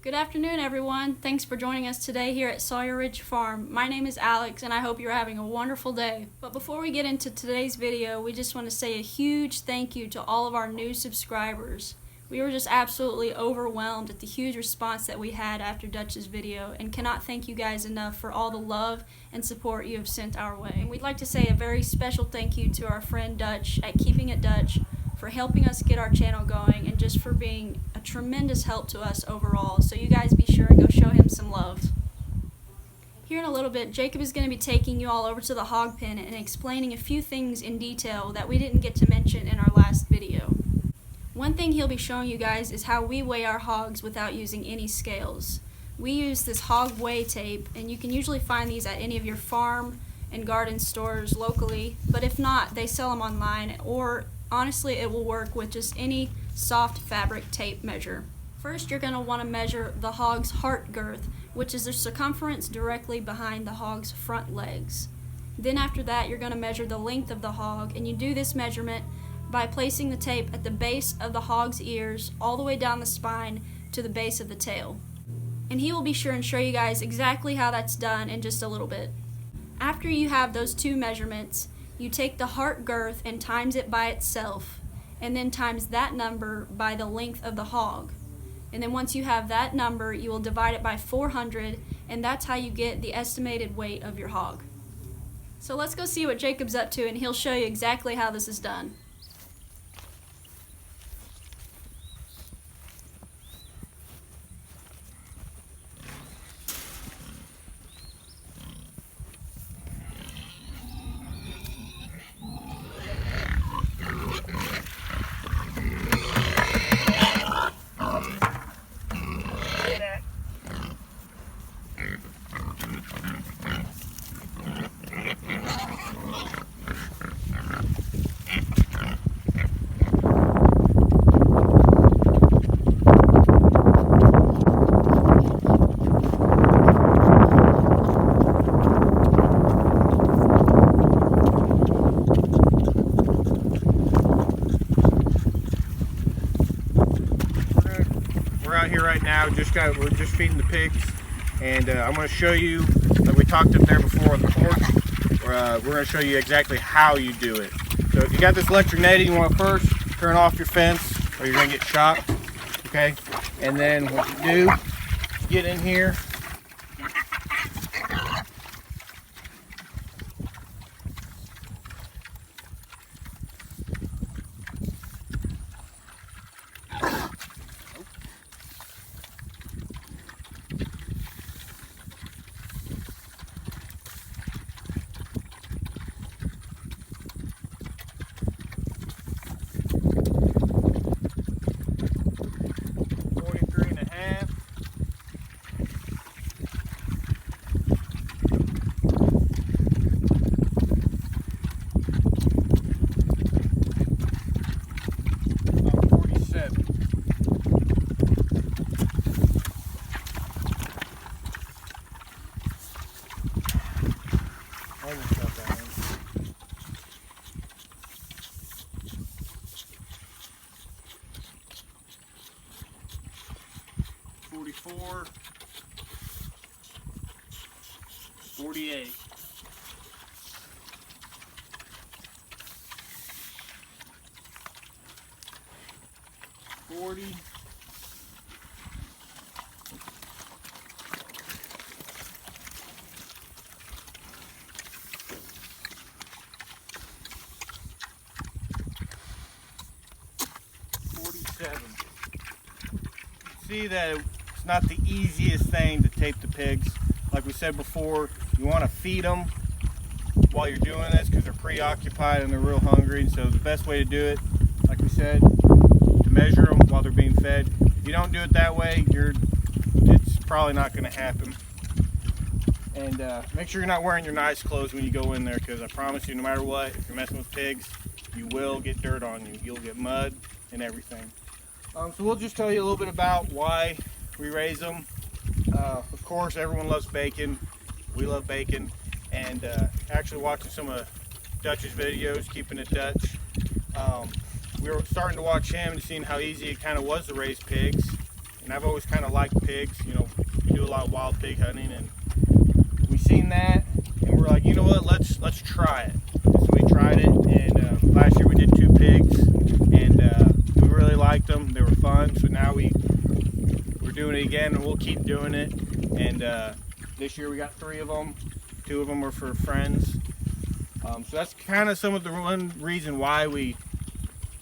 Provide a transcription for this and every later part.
Good afternoon, everyone. Thanks for joining us today here at Sawyer Ridge Farm. My name is Alex, and I hope you're having a wonderful day. But before we get into today's video, we just want to say a huge thank you to all of our new subscribers. We were just absolutely overwhelmed at the huge response that we had after Dutch's video, and cannot thank you guys enough for all the love and support you have sent our way. And we'd like to say a very special thank you to our friend Dutch at Keeping It Dutch for helping us get our channel going and just for being a tremendous help to us overall. So you guys be sure and go show him some love. Here in a little bit, Jacob is going to be taking you all over to the hog pen and explaining a few things in detail that we didn't get to mention in our last video. One thing he'll be showing you guys is how we weigh our hogs without using any scales. We use this hog weigh tape, and you can usually find these at any of your farm and garden stores locally, but if not, they sell them online, or honestly, it will work with just any soft fabric tape measure. First, you're going to want to measure the hog's heart girth, which is the circumference directly behind the hog's front legs. Then after that, you're going to measure the length of the hog, and you do this measurement by placing the tape at the base of the hog's ears all the way down the spine to the base of the tail. And he will be sure and show you guys exactly how that's done in just a little bit. After you have those two measurements, you take the heart girth and times it by itself, and then times that number by the length of the hog. And then once you have that number, you will divide it by 400, and that's how you get the estimated weight of your hog. So let's go see what Jacob's up to, and he'll show you exactly how this is done. Here right now, we're just feeding the pigs, and I'm going to show you, like we talked up there before on the porch, we're going to show you exactly how you do it. So if you got this electric netting, you want to first turn off your fence or you're going to get shocked, okay? And then what you do, get in here, almost got that one. 44, 48. 40. 47. See that it's not the easiest thing to tape the pigs. Like we said before, you want to feed them while you're doing this because they're preoccupied and they're real hungry. And so the best way to do it, like we said, to measure them while they're being fed. If you don't do it that way, it's probably not going to happen. And make sure you're not wearing your nice clothes when you go in there, because I promise you, no matter what, if you're messing with pigs, you will get dirt on you. You'll get mud and everything. So we'll just tell you a little bit about why we raise them. Of course, everyone loves bacon. We love bacon. And actually watching some of Dutch's videos, Keeping It Dutch, we were starting to watch him and seeing how easy it kind of was to raise pigs. and I've always kind of liked pigs. You know, we do a lot of wild pig hunting, and we seen that, and we're like, you know what, let's try it. So we tried it, and last year we did 2 pigs, and we really liked them. They were fun. So now we're doing it again, and we'll keep doing it. And this year we got 3 of them. 2 of them were for friends. So that's kind of some of the one reason why we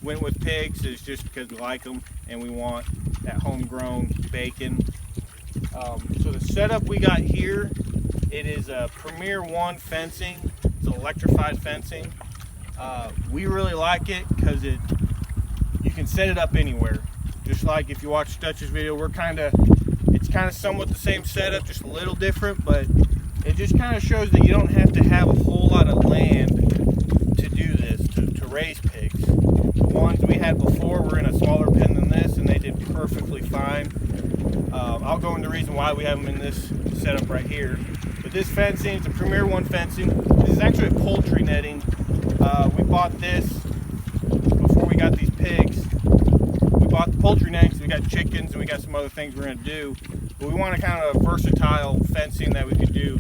went with pigs, is just because we like them and we want that homegrown bacon. So the setup we got here, it is a Premier 1 fencing. It's electrified fencing. We really like it because you can set it up anywhere. Just like if you watch Dutch's video, it's kind of somewhat the same setup, just a little different, but it just kind of shows that you don't have to have a whole lot of land to do this, to raise pigs. The ones we had before were in a smaller pen than this, and they did perfectly fine. I'll go into the reason why we have them in this setup right here. But this fencing, it's a Premier 1 fencing. This is actually a poultry netting. We bought this before we got these pigs. We bought the poultry netting, so we got chickens and we got some other things we're going to do. But we want a kind of versatile fencing that we could do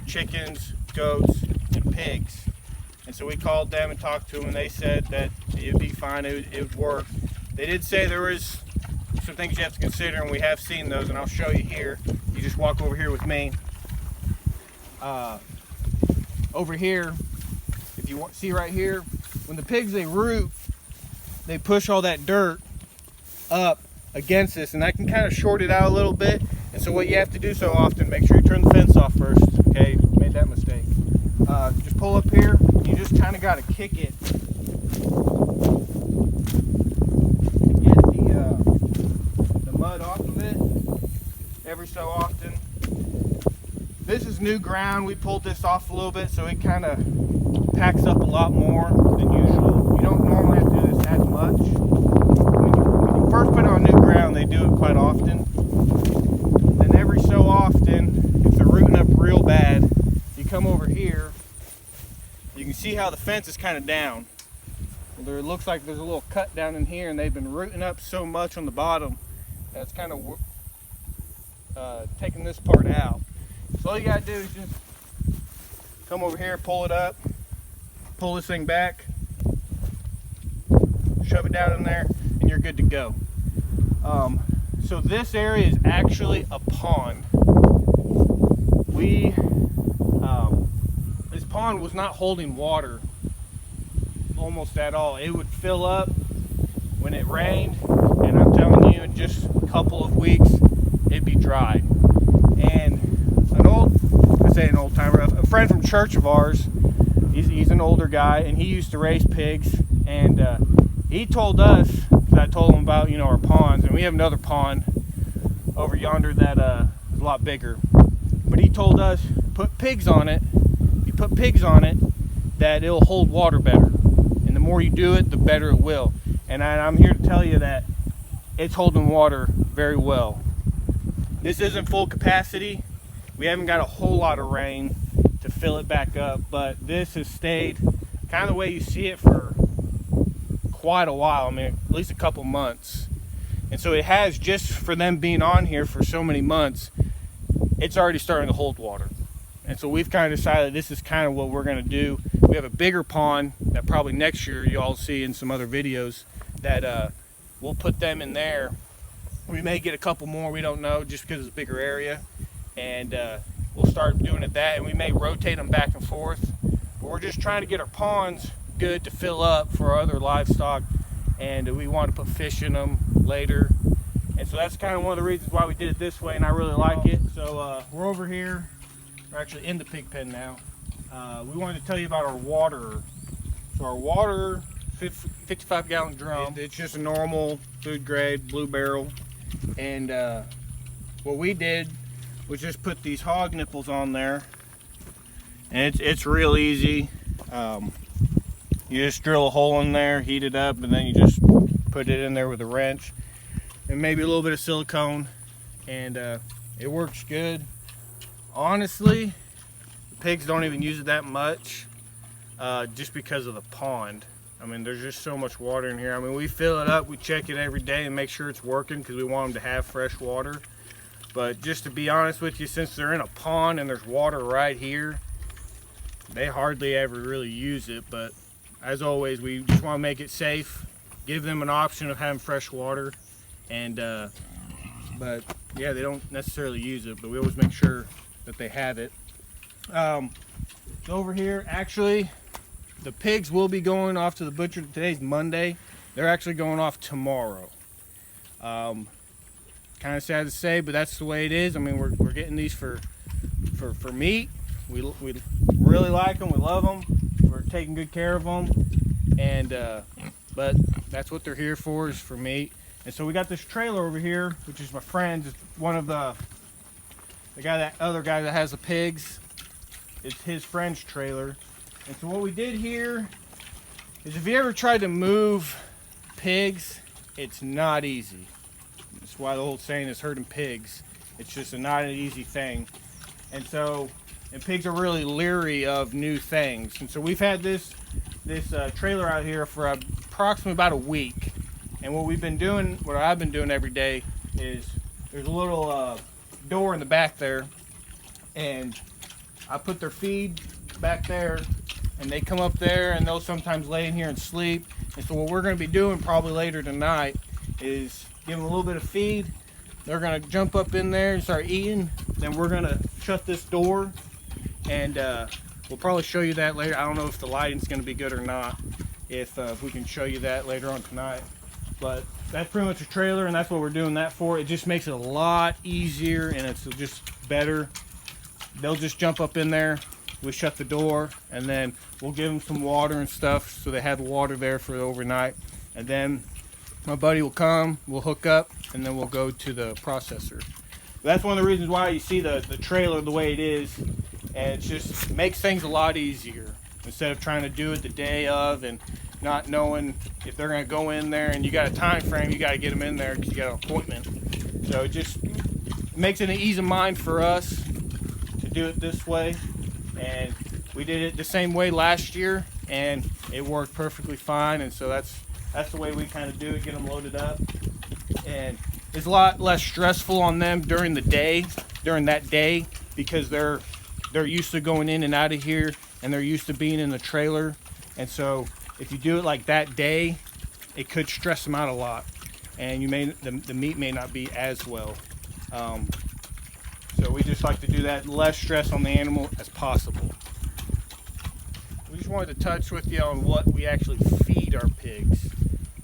chickens, goats, and pigs. And so we called them and talked to them, and they said that it would be fine, it would work. They did say there was some things you have to consider, and we have seen those, and I'll show you here. You just walk over here with me. Over here, if you see right here, when the pigs, they root, they push all that dirt up against this, and that can kind of short it out a little bit. And so what you have to do so often, make sure you turn the fence off first. Okay, made that mistake. Just pull up here, you just kind of got to kick it to get the mud off of it every so often. This is new ground. We pulled this off a little bit, so it kind of packs up a lot more than usual. You don't normally have to do this that much. When you first put it on new ground, they do it quite often. Then every so often, if they're rooting up real bad, you come over here, you can see how the fence is kind of down. Well, it looks like there's a little cut down in here, and they've been rooting up so much on the bottom that it's kind of taking this part out. So all you gotta do is just come over here, pull it up, pull this thing back, shove it down in there, and you're good to go. So this area is actually a pond. This pond was not holding water almost at all. It would fill up when it rained, and I'm telling you, in just a couple of weeks, it'd be dry. And an old timer, a friend from church of ours, he's an older guy, and he used to raise pigs, and he told us, because I told him about, you know, our ponds, and we have another pond over yonder that is a lot bigger, but he told us, put pigs on it, you put pigs on it, that it'll hold water better, and the more you do it, the better it will. And I'm here to tell you that it's holding water very well. This isn't full capacity. We haven't got a whole lot of rain to fill it back up, but this has stayed kind of the way you see it for quite a while. I mean, at least a couple months. And so it has, just for them being on here for so many months, it's already starting to hold water. And so we've kind of decided this is kind of what we're going to do. We have a bigger pond that probably next year you all see in some other videos that we'll put them in there. We may get a couple more, we don't know, just because it's a bigger area. And we'll start doing it that, and we may rotate them back and forth. But we're just trying to get our ponds good to fill up for our other livestock, and we want to put fish in them later. And so that's kind of one of the reasons why we did it this way, and I really like it. So we're over here. We're actually in the pig pen now. We wanted to tell you about our water. So our water, 55-gallon drum. It's just a normal food grade blue barrel. And what we did was just put these hog nipples on there, and it's real easy. You just drill a hole in there, heat it up, and then you just put it in there with a wrench and maybe a little bit of silicone, and it works good. Honestly, the pigs don't even use it that much, just because of the pond. I mean, there's just so much water in here. I mean, we fill it up, we check it every day and make sure it's working because we want them to have fresh water. But just to be honest with you, since they're in a pond and there's water right here, they hardly ever really use it. But as always, we just want to make it safe, give them an option of having fresh water. And but yeah, they don't necessarily use it, but we always make sure that they have it. Over here, actually, the pigs will be going off to the butcher. Today's Monday. They're actually going off tomorrow. Kind of sad to say, but that's the way it is. I mean, we're getting these for meat. We really like them. We love them. We're taking good care of them. And but that's what they're here for, is for meat. And so we got this trailer over here, which is my friend's. It's one of the other guy that has the pigs. It's his friend's trailer. And so what we did here is, if you ever tried to move pigs, it's not easy. That's why the old saying is herding pigs. It's just not an easy thing. And pigs are really leery of new things. And so we've had this trailer out here for approximately about a week. And what I've been doing every day is, there's a little door in the back there, and I put their feed back there, and they come up there and they'll sometimes lay in here and sleep. And so what we're going to be doing probably later tonight is give them a little bit of feed. They're going to jump up in there and start eating. Then we're going to shut this door, and we'll probably show you that later. I don't know if the lighting's going to be good or not, if we can show you that later on tonight. But that's pretty much a trailer, and that's what we're doing that for. It just makes it a lot easier, and it's just better. They'll just jump up in there. We shut the door, and then we'll give them some water and stuff, so they have water there for the overnight. And then my buddy will come, we'll hook up, and then we'll go to the processor. That's one of the reasons why you see the trailer the way it is, and it just makes things a lot easier, instead of trying to do it the day of and not knowing if they're going to go in there, and you got a time frame, you got to get them in there because you got an appointment. So it just makes it an ease of mind for us to do it this way. And we did it the same way last year, and it worked perfectly fine. And so that's the way we kind of do it, get them loaded up. And it's a lot less stressful on them during that day, because they're used to going in and out of here, and they're used to being in the trailer. And so if you do it like that day, it could stress them out a lot, and the meat may not be as well. So we just like to do that, less stress on the animal as possible. We just wanted to touch with you on what we actually feed our pigs.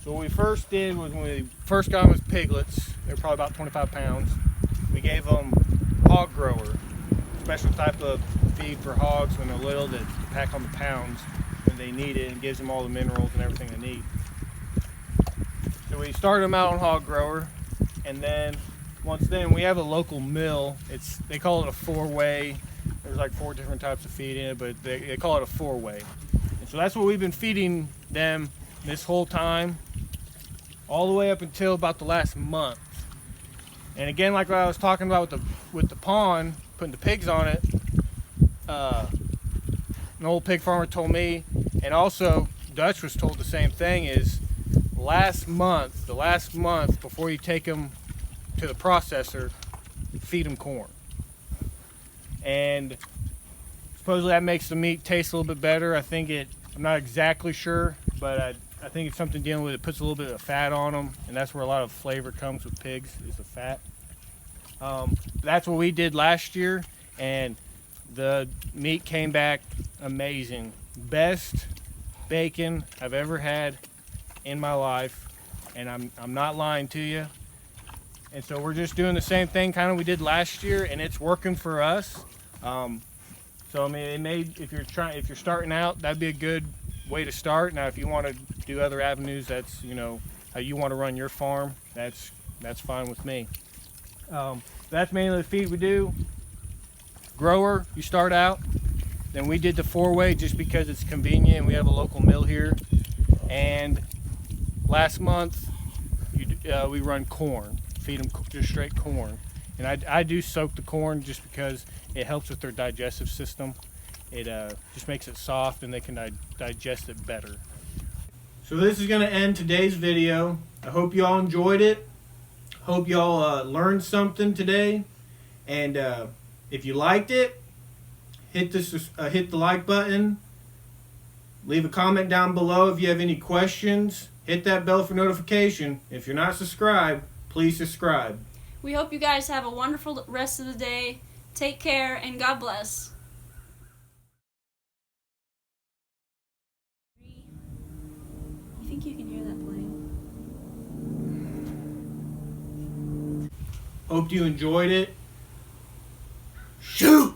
So what we first did was, when we first got them as piglets, they were probably about 25 pounds. We gave them hog grower, special type of feed for hogs when they're little that pack on the pounds when they need it, and gives them all the minerals and everything they need. So we started them out on hog grower, and then once then we have a local mill. They call it a 4-way. There's like 4 different types of feed in it, but they call it a 4-way. And so that's what we've been feeding them this whole time, all the way up until about the last month. And again, like what I was talking about with the pond, putting the pigs on it, an old pig farmer told me, and also Dutch was told the same thing, is the last month before you take them to the processor, feed them corn. And supposedly that makes the meat taste a little bit better. I'm not exactly sure, but I think it's something dealing with it. Puts a little bit of fat on them, and that's where a lot of flavor comes with pigs, is the fat. That's what we did last year, and the meat came back amazing. Best bacon I've ever had in my life, and I'm not lying to you. And so we're just doing the same thing kind of we did last year, and it's working for us. So I mean, if you're starting out, that'd be a good way to start. Now if you want to do other avenues, that's how you want to run your farm, that's fine with me. That's mainly the feed we do. Grower, you start out. Then we did the 4-way just because it's convenient. We have a local mill here. And last month we run corn, feed them just straight corn. And I do soak the corn just because it helps with their digestive system. It just makes it soft, and they can digest it better. So this is going to end today's video. I hope you all enjoyed it. Hope you all learned something today. And if you liked it, hit the like button. Leave a comment down below if you have any questions. Hit that bell for notification. If you're not subscribed, please subscribe. We hope you guys have a wonderful rest of the day. Take care and God bless. You think you can hear that playing? Hope you enjoyed it. Shoot!